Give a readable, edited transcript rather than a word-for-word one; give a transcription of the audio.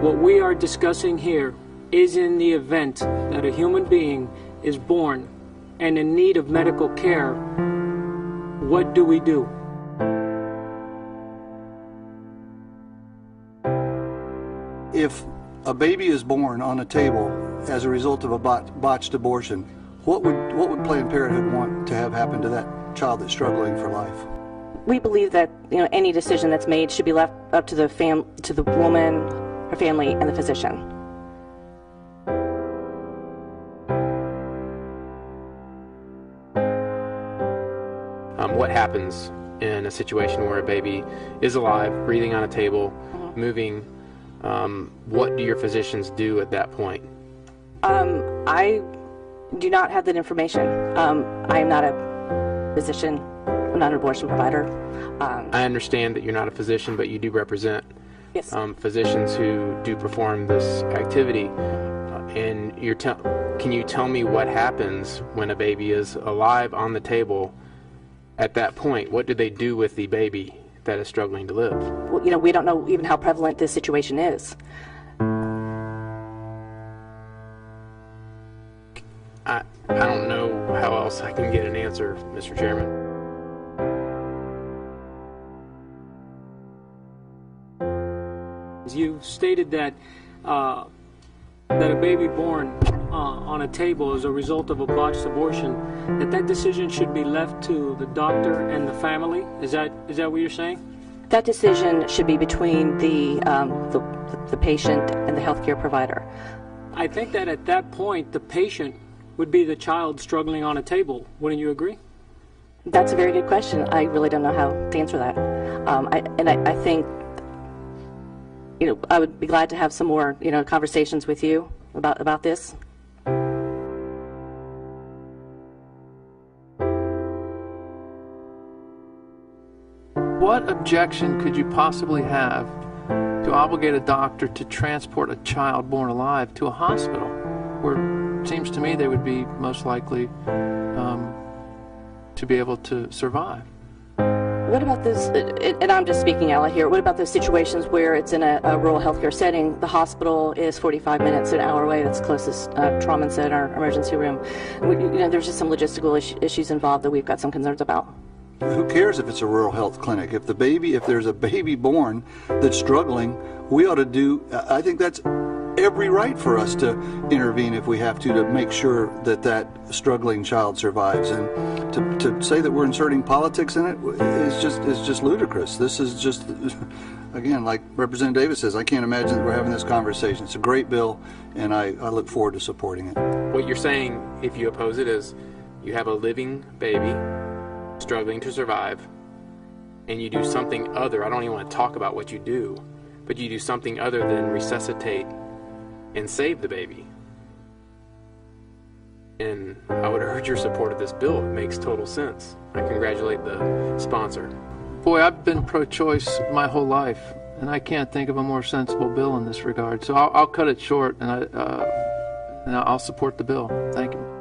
What we are discussing here is in the event that a human being is born and in need of medical care, what do we do? If a baby is born on a table as a result of a botched abortion, what would Planned Parenthood want to have happen to that child that's struggling for life? We believe that any decision that's made should be left up to the woman, her family, and the physician. What happens in a situation where a baby is alive, breathing on a table, moving? What do your physicians do at that point? I do not have that information. I am not a physician. I'm not an abortion provider. I understand that you're not a physician, but you do represent physicians who do perform this activity. And can you tell me what happens when a baby is alive on the table? At that point, what do they do with the baby that is struggling to live? Well, we don't know even how prevalent this situation is. I don't know how else I can get an answer, Mr. Chairman. You stated that that a baby born on a table as a result of a botched abortion, that decision should be left to the doctor and the family. Is that what you're saying? That decision should be between the patient and the healthcare provider. I think that at that point, the patient would be the child struggling on a table. Wouldn't you agree? That's a very good question. I really don't know how to answer that. I think I would be glad to have some more conversations with you about this. What objection could you possibly have to obligate a doctor to transport a child born alive to a hospital, where it seems to me they would be most likely to be able to survive? What about this, and I'm just speaking out loud here, what about those situations where it's in a rural healthcare setting, the hospital is 45 minutes, an hour away, that's the closest trauma center, emergency room. There's just some logistical issues involved that we've got some concerns about. Who cares if it's a rural health clinic? If there's a baby born that's struggling, we ought to do, I think that's every right for us to intervene if we have to make sure that struggling child survives. And to say that we're inserting politics in it is just ludicrous. This is just, again, like Representative Davis says, I can't imagine that we're having this conversation. It's a great bill, and I look forward to supporting it. What you're saying, if you oppose it, is you have a living baby struggling to survive, and you do something other. I don't even want to talk about what you do, but you do something other than resuscitate and save the baby. And I would urge your support of this bill. It makes total sense. I congratulate the sponsor. Boy, I've been pro-choice my whole life, and I can't think of a more sensible bill in this regard. So I'll cut it short, and I'll support the bill. Thank you.